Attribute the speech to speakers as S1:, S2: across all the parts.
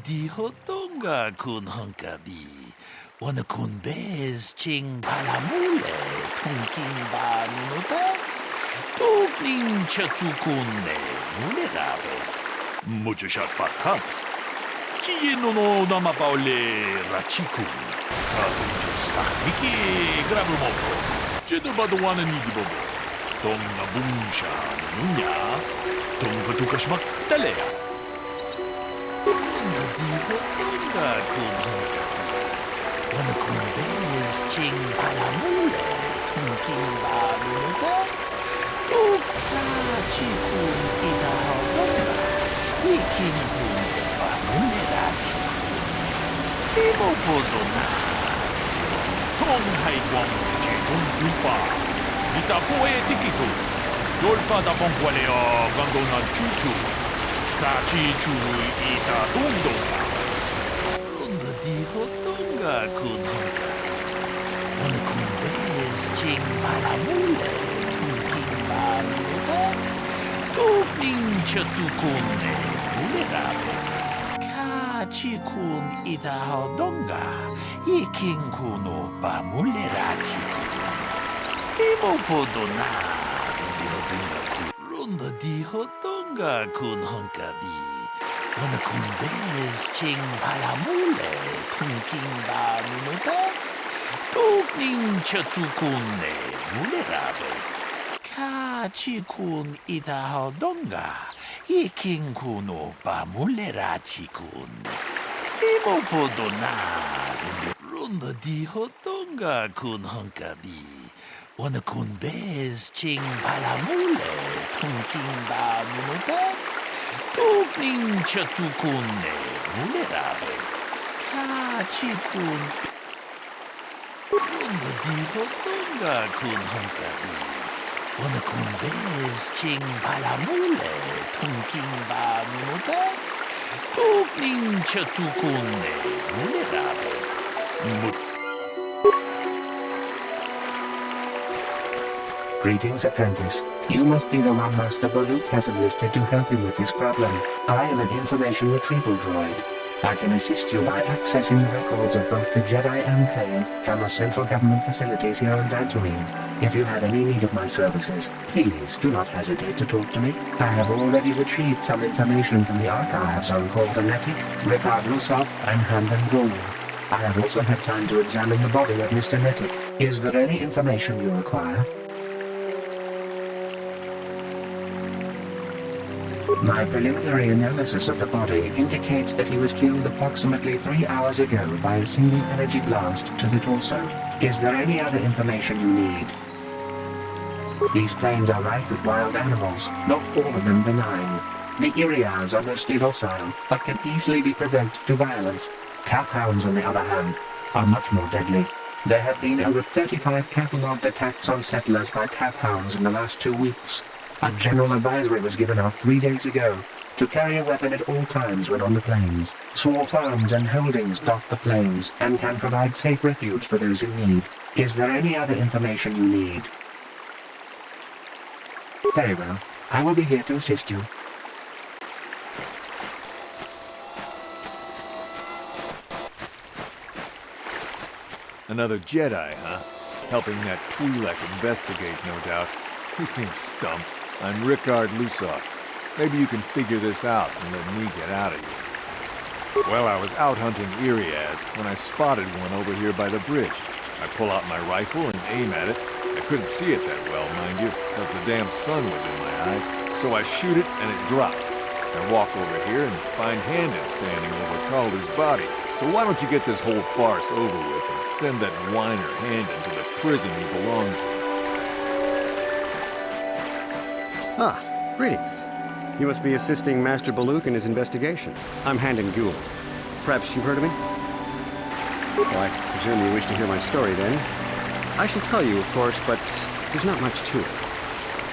S1: Dihotonga kun hunkabi. Wana kun bez ching palamule tunking ba nunutak. Tugning chatukunde mulerabes. Mucho shot bakat. Chino no namapaule rachikun. Tabucho stakmiki grabumoto. Chedo baduana nidibobo. Tonga bunsha nunya. Tonga tukashmak talea. Dihotonga kun hunkabi. Wana kun bez ching palamule tunking ba nunutak. Tukka chikun idahaldonga. Iking kun ba nunerachi. Stimo podona. Tong haigwang chikun dupa. Ita poe tikiku. Dolpa da bonqualeo gandona chuchu. Kachichu ita dondonga. Ronda dihotonga kun hunkabi. Wana kun bez ching palamule tunking ba nunutak. Tugning chatukunde mulerabes. Kachikun idahaldonga. Iking kuno ba mulerachikun. Stimo podona. Ronda dihotonga kun hunkabi. Wana kun bez ching palamule tunking ba nunutak. Tugning chatukunde mulerabes. Kachikun idahaldonga. Iking kuno ba mulerachikun. Stimo podona. Ronda dihotonga kun hunkabi. Wana kun bez ching palamule tunking ba nunutak. Tugning chatukunde mulerabes. Kachikun. Ronda dihotonga kun hunkabi. Wana kun bez ching palamule tunking ba nunutak. Tugning chatukunde mulerabes.
S2: Greetings, apprentice. You must be the one Master Baluk has enlisted to help him with this problem. I am an information retrieval droid. I can assist you by accessing the records of both the Jedi Enclave and the central government facilities here on Dantooine. If you have any need of my services, please do not hesitate to talk to me. I have already retrieved some information from the archives on Netic, Ricard Lusov, and Handan Gould. I have also had time to examine the body of Mr. Netic. Is there any information you require? My preliminary analysis of the body indicates that he was killed approximately 3 hours ago by a single energy blast to the torso. Is there any other information you need? These plains are rife with wild animals, not all of them benign. The Iriars are mostly docile, but can easily be provoked to violence. Calf hounds, on the other hand, are much more deadly. There have been over 35 catalogued attacks on settlers by calf hounds in the last 2 weeks. A general advisory was given out 3 days ago to carry a weapon at all times when on the plains. Small farms and holdings dot the plains and can provide safe refuge for those in need. Is there any other information you need? Very well. I will be here to assist you.
S3: Another Jedi, huh? Helping that Twi'lek investigate, no doubt. He seems stumped. I'm Ricard Lusov. Maybe you can figure this out and let me get out of here. Well, I was out hunting Irias when I spotted one over here by the bridge. I pull out my rifle and aim at it. I couldn't see it that well, mind you, because the damn sun was in my eyes. So I shoot it and it drops. I walk over here and find Handon standing over Calder's body. So why don't you get this whole farce over with and send that whiner Handon to the prison he belongs in?
S4: Ah, greetings. You must be assisting Master Baluk in his investigation. I'm Handon Gould. Perhaps you've heard of me? Well, I presume you wish to hear my story, then. I shall tell you, of course, but there's not much to it.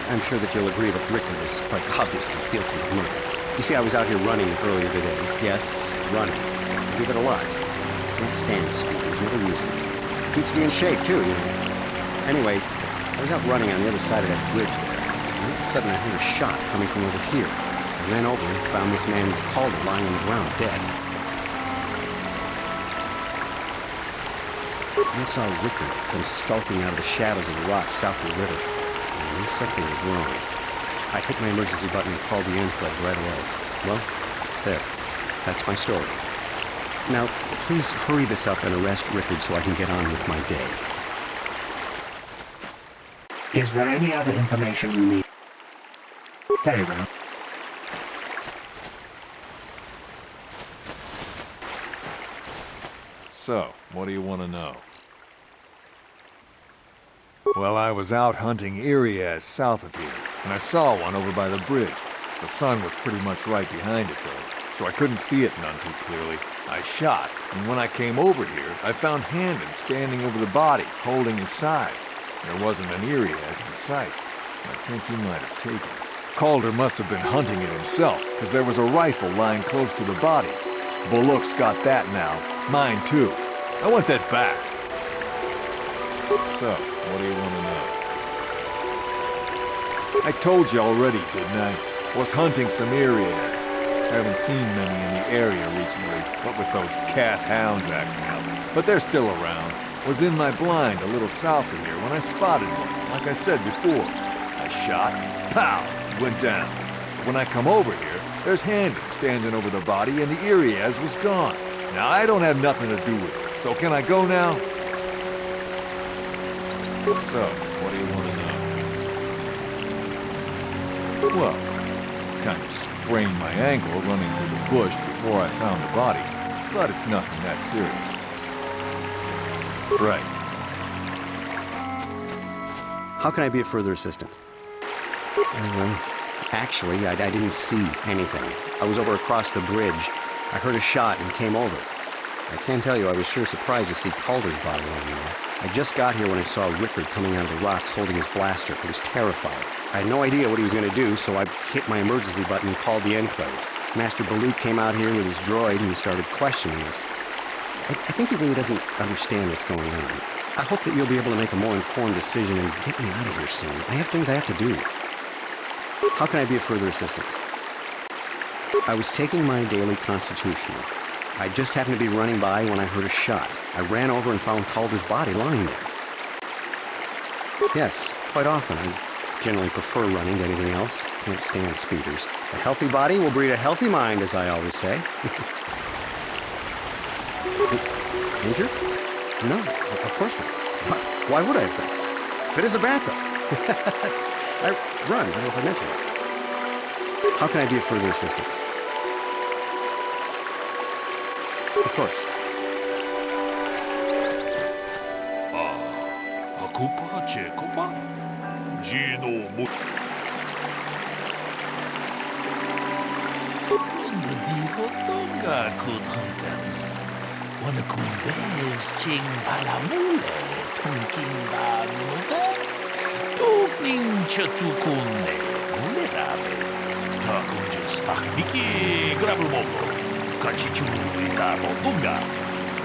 S4: I'm sure that you'll agree that Rickard is quite obviously guilty of murder. You see, I was out here running earlier today. Yes, running. I do that a lot. Can't stand speed. There's never using it. Keeps me in shape, too, you know. Anyway, I was out running on the other side of that bridge there. All of a sudden, I heard a shot coming from over here. I ran over and found this man Calder lying on the ground, dead. I saw Rickard come skulking out of the shadows of the rocks south of the river. I knew something was wrong. I hit my emergency button and called the enclave right away. Well, there. That's my story. Now, please hurry this up and arrest Rickard so I can get on with my day.
S2: Is there any other information you need? Very well.
S3: So, what do you want to know? Well, I was out hunting E.S.G south of here, and I saw one over by the bridge. The sun was pretty much right behind it, though, so I couldn't see it none too clearly. I shot, and when I came over here, I found Handon standing over the body, holding his side. There wasn't an E.S.G in sight. I think he might have taken it. Calder must have been hunting it himself, because there was a rifle lying close to the body. Baluk's got that now. Mine, too. I want that back. So, what do you want to know? I told you already, didn't I? Was hunting some E.S.G. Haven't seen many in the area recently, what with those cat hounds acting out. But they're still around. Was in my blind a little south of here when I spotted one, like I said before. I shot, pow, went down. But when I come over here, there's Handon standing over the body and the E.S.G was gone. Now, I don't have nothing to do with this, so can I go now? So, what do you want to know? Well, kind of sprained my ankle running through the bush before I found the body, but it's nothing that serious. Right.
S4: How can I be of further assistance? Well, actually, I didn't see anything. I was over across the bridge. I heard a shot and came over. I can tell you I was sure surprised to see Calder's body lying there. I just got here when I saw Rickard coming out of the rocks holding his blaster. I was terrified. I had no idea what he was going to do, so I hit my emergency button and called the enclave. Master Baluk came out here with his droid and started questioning us. I think he really doesn't understand what's going on. I hope that you'll be able to make a more informed decision and get me out of here soon. I have things I have to do. How can I be of further assistance? I was taking my daily constitutional. I just happened to be running by when I heard a shot. I ran over and found Calder's body lying there. Yes, quite often. I generally prefer running to anything else. Can't stand speeders. A healthy body will breed a healthy mind, as I always say. Injured? No, of course not. Why would I have been? Fit as a bathtub. I run. I don't know if I mentioned it. How can I be of further assistance? Of course.
S1: Akupa Chekopa? Gino Mu. Unda digo tonga kunhankani. Wana kunbes ching palamule. Tunking ba nutek. Tukning chatukunne. Mulerabes. Takunjus takniki grabulmobo. Kachichu ita botunga.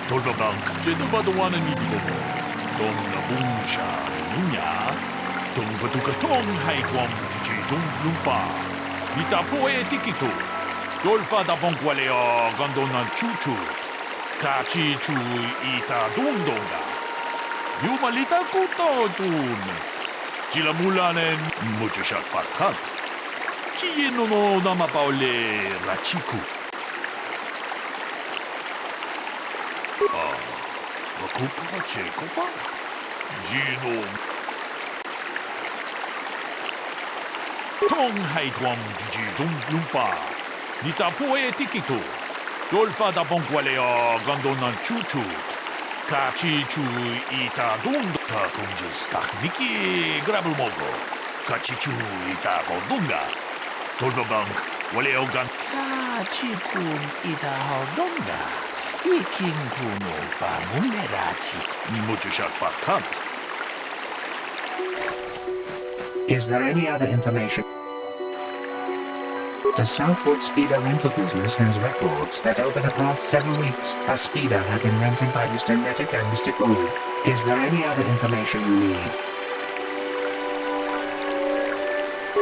S1: Tolbabank jenubaduana nibibobo. Donna bunsha nunya. Tung batukatong haikwam jijung lumpa. Ita poe tikitu. Dolpa da bonkwaleo gandona chuchut. Kachichu ita dundonga. Yumalita kutotun. Chilamulanen muchashat parkat. Kiyeno no namapaole rachiku. Akupa Chekopa? Gino. Tong Haitwam Jiji Lumpa. Nita poe tikito. Dolpa da bonqualeo gandonan chuchut. Kachichu ita dundo ta kunjus takniki grabulmogo. Kachichu ita bodunga. Dolpa bank waleo gan. Kachikun ita hodonga. Ikinkuno pa munerachi. Muchushat pakant.
S2: Is there any other information? The Southwood Speeder rental business has records that over the past 7 weeks, a speeder had been rented by Mr. Netic and Mr. Gould. Is there any other information you need?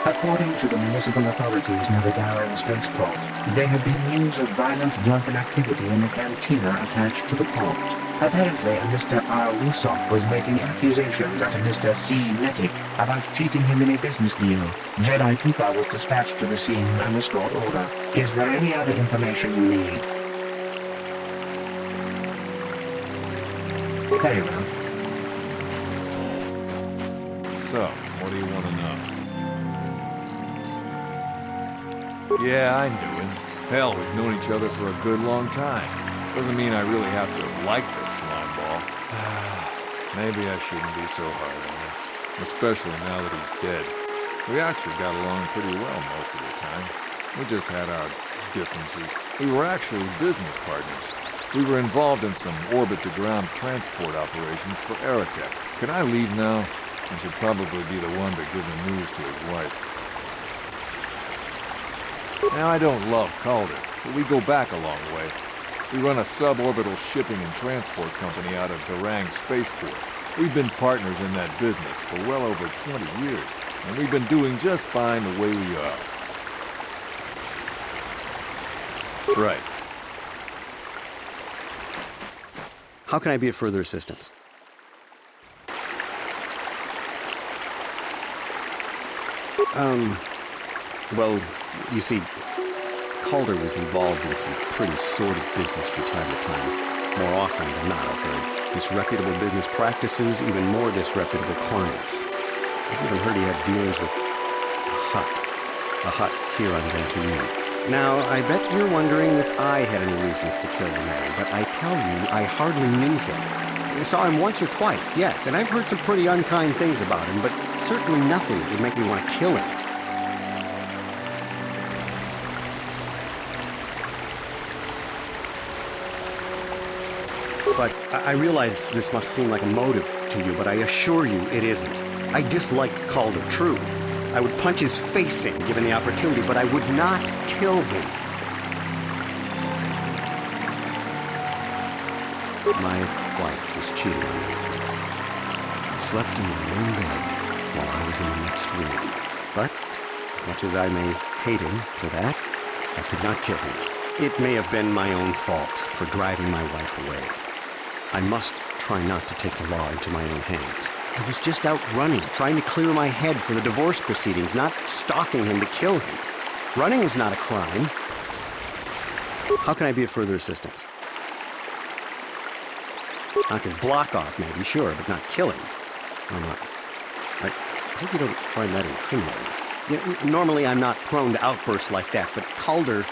S2: According to the municipal authorities near the Darren spaceport, there had been news of violent drunken activity in the cantina attached to the port. Apparently, a Mr. R. Lusoff was making accusations at a Mr. C. Netic about cheating him in a business deal. Jedi Tupa was dispatched to the scene and restored order. Is there any other information you need? Very well.
S3: So, what do you want to know? Yeah, I knew him. Hell, we've known each other for a good long time. Doesn't mean I really have to like this slime ball. Maybe I shouldn't be so hard on him. Especially now that he's dead. We actually got along pretty well most of the time. We just had our differences. We were actually business partners. We were involved in some orbit-to-ground transport operations for Aerotech. Can I leave now? I should probably be the one to give the news to his wife. Now, I don't love Calder, but we go back a long way. We run a suborbital shipping and transport company out of Garang Spaceport. We've been partners in that business for well over 20 years, and we've been doing just fine the way we are. Right.
S4: How can I be of further assistance? Well, you see, Calder was involved in some pretty sordid business from time to time. More often than not, I've heard. Disreputable business practices, even more disreputable clients. I've even heard he had dealings with a hut. A hut here on Venturini. Now, I bet you're wondering if I had any reasons to kill the man, but I tell you, I hardly knew him. I saw him once or twice, yes, and I've heard some pretty unkind things about him, but certainly nothing that would make me want to kill him. But I realize this must seem like a motive to you, but I assure you it isn't. I dislike Calder, true. I would punch his face in, given the opportunity, but I would not kill him. My wife was cheating on me. I slept in my own bed while I was in the next room. But, as much as I may hate him for that, I could not kill him. It may have been my own fault for driving my wife away. I must try not to take the law into my own hands. I was just out running, trying to clear my head for the divorce proceedings, not stalking him to kill him. Running is not a crime. How can I be of further assistance? Knock his block off, maybe, sure, but not kill him. I hope you don't find that incriminating. Normally I'm not prone to outbursts like that, but Calder,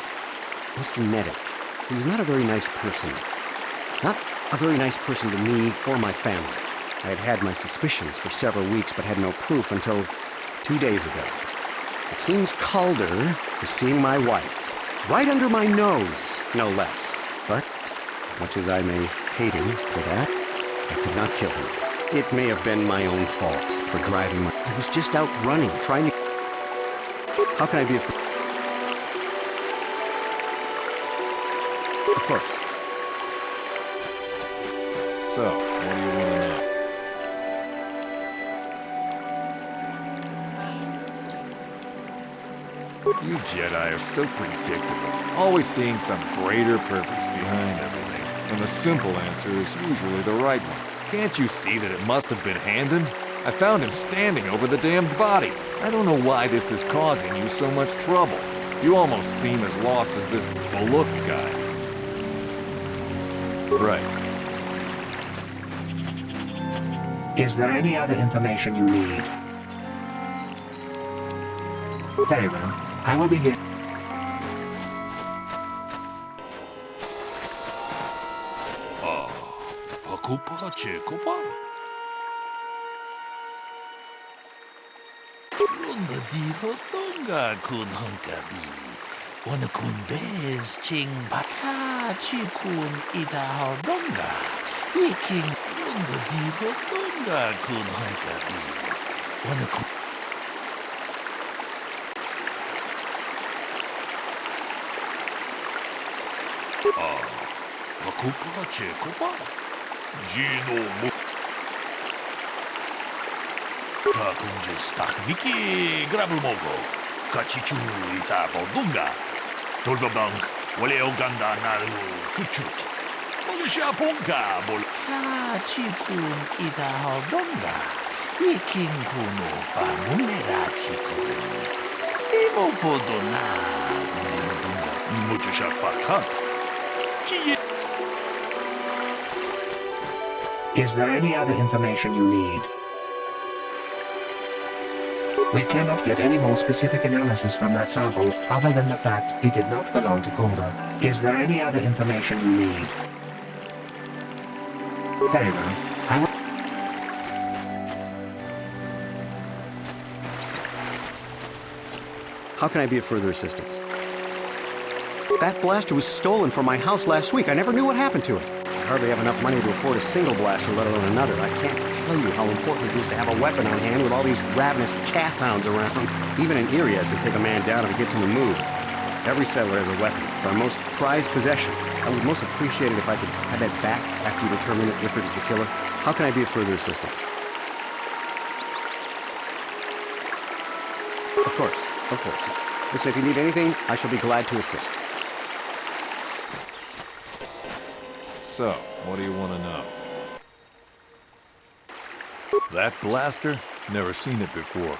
S4: Mr. Netic, he was not a very nice person. Not a very nice person to me or my family. I had had my suspicions for several weeks, but had no proof until 2 days ago. It seems Calder is seeing my wife, right under my nose, no less. But, as much as I may hate him for that, I could not kill him. It may have been my own fault for driving my... I was just out running, trying to... How can I be afraid? Of course.
S3: So, what do you want to know? You Jedi are so predictable, always seeing some greater purpose behind everything. And the simple answer is usually the right one. Can't you see that it must have been Handon? I found him standing over the damned body. I don't know why this is causing you so much trouble. You almost seem as lost as this Baluk guy. Right.
S2: Is there any other information you need? Very well. I will begin.
S1: Kupa che kupa. Runda di hotonga kun honkabi. Wana kun bez ching baka chi kun ida hodonga. Iking runda di hotonga kun honkabi. Wana kun kupa che kupa. Gino mu. Takunjis takniki grabul mogo. Kachichu ita bodunga. Tolbabank wale oganda naru chuchut. Mogisha ponka bol. Kachikun ita hodonga. Iking kuno pamulera chikun. Stimo podona. Hodonga. Mucho shakpakat.
S2: Is there any other information you need? We cannot get any more specific analysis from that sample other than the fact it did not belong to Calder. Is there any other information you need? Very well. I will...
S4: How can I be of further assistance? That blaster was stolen from my house last week. I never knew what happened to it. I hardly have enough money to afford a single blaster, let alone another. I can't tell you how important it is to have a weapon on hand with all these ravenous cat hounds around. Even an E.S.G can take a man down if he gets in the mood. Every settler has a weapon. It's our most prized possession. I would most appreciate it if I could have that back after you determine that Rickard is the killer. How can I be of further assistance? Of course, of course. Listen, if you need anything, I shall be glad to assist.
S3: So, what do you want to know? That blaster? Never seen it before.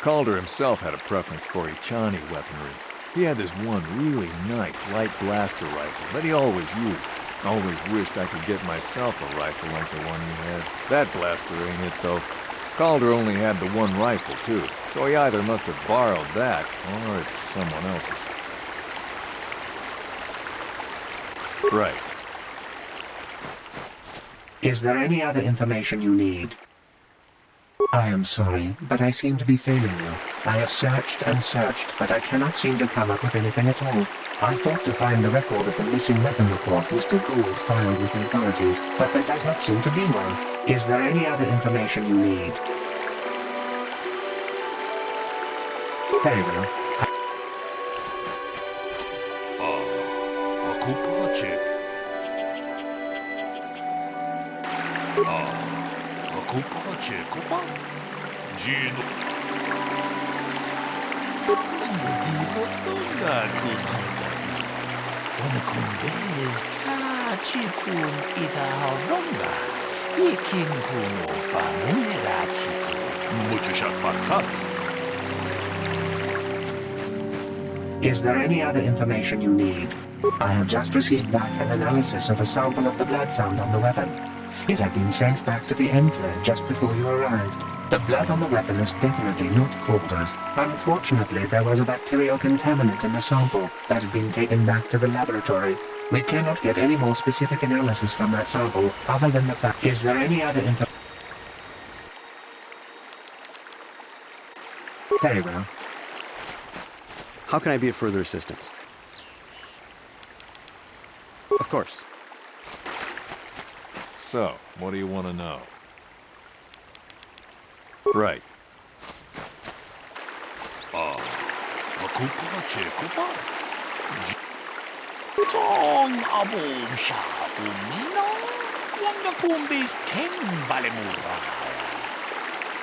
S3: Calder himself had a preference for Ichani weaponry. He had this one really nice light blaster rifle that he always used. Always wished I could get myself a rifle like the one he had. That blaster ain't it, though. Calder only had the one rifle, too, so he either must have borrowed that, or it's someone else's. Right.
S2: Is there any other information you need? I am sorry, but I seem to be failing you. I have searched and searched, but I cannot seem to come up with anything at all. I thought to find the record of the missing weapon report Mr. Gould filed with the authorities, but there does not seem to be one. Is there any other information you need? Very well.
S1: Akupache. Akupache, kupa. Gino. Runda di hotonga kun honkabi. Wana kun bez kachikun ita hodonga. Iking kuno pamulera chikun. Mucho shakpakat.
S2: Is there any other information you need? I have just received back an analysis of a sample of the blood found on the weapon. It had been sent back to the Enclave just before you arrived. The blood on the weapon is definitely not Calder's. Unfortunately, there was a bacterial contaminant in the sample that had been taken back to the laboratory. We cannot get any more specific analysis from that sample other than the fact. Is there any other information? Very well.
S4: How can I be of further assistance? Of course.
S3: So, what do you want to know? Right.
S1: Akupache, kupa. Tong abong sha umino. Wanga kumbis ken balemura.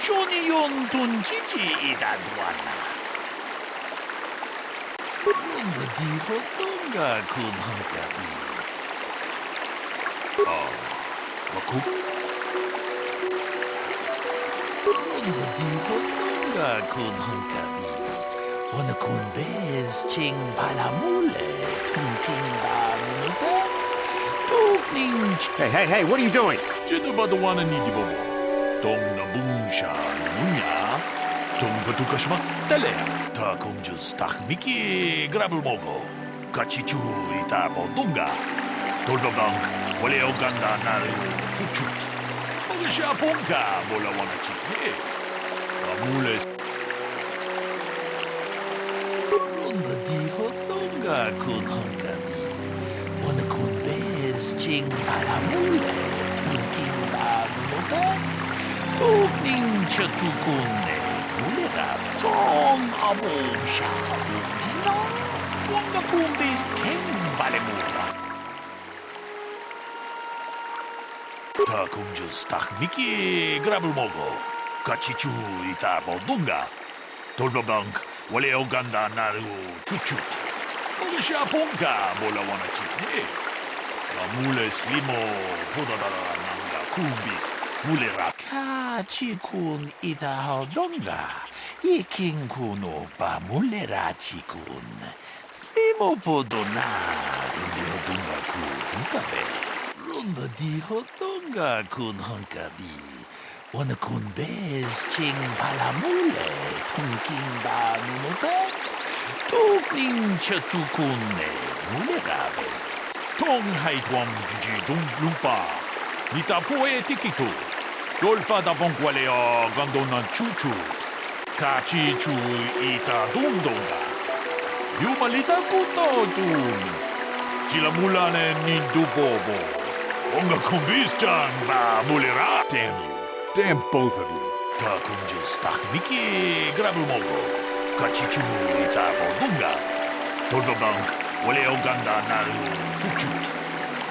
S1: Johnny yon tunjiji idadwana. Runda di hotonga kun honkabi. Aku. Runda di hotonga kun honkabi. Wana kun bez ching palamule. Tunking barunute. Tukning.
S4: Hey, what are you doing?
S1: Jinabaduana nidi bobo. Tong na bungsha nunya. Tong patukashma tele. Ta kunjus takmiki grabul mogo. Kachichu ita bodunga. 돌바방 원래 오간다 나를 추축 먹으샤 본가 몰라 원하치네 아무래 론다 디호똥가 군헝가비 원하 군베스 징 바라몰래 퉁긴다 노백 뚝닝 셔투군네 몰래라 똥 아봉샤 우미나 원하 군베스 캥 바레몰라 다 공주스 딱 미끼 그랍을 먹어 같이 주 이따 보던가 돌바방 원래 오간다 나루 추축 먹으샤 본가 몰라 원하치네 아물레 슬리모 보다다라 남가 쿰비스 물레라 같이 군 이따 하던가 이킹군 오빠 물레라 치군 슬리모 보도나 운디호던가 군가베 론다 디호던가 군헝가비 원하 군베스 징 발라몰레 통긴다 누노백 뚝닝 셔투군네 물레라베스 통하이트왑 주지 종lumpa 니타 포에 티키토 돌파다 봉qualeo 간도난 추추 같이 주 이타 동동가 유말리타 꾸토둔 지라물라네 닌두보보 뭔가 콤비스장 바 물레라
S3: Damn you. Damn both of you.
S1: 다 공주스 딱 미끼 그랍을 먹어 같이 주이다 보던가 돌바방 원래 오간다 나루 추축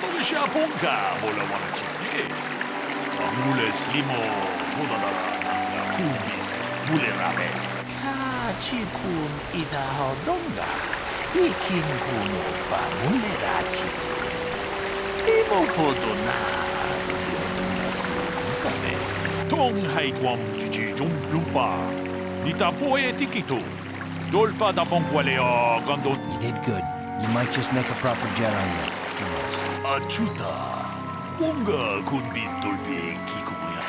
S1: 먹으샤 본가 몰라 원하치네 아물레 슬리모 보다다라 남가 쿰비스 물레라베스 같이 군 이다 하던가 이킹군 오빠 물레라치군 슬리모 보도나 우리어던가 통하이트왑 주지 종lumpa 니타 포에 티키토 돌파다 봉qualeo 간도
S5: You did good. You might just make a proper Jedi yet. Who knows?
S1: 아추다 뭔가 군비스 돌비 기고야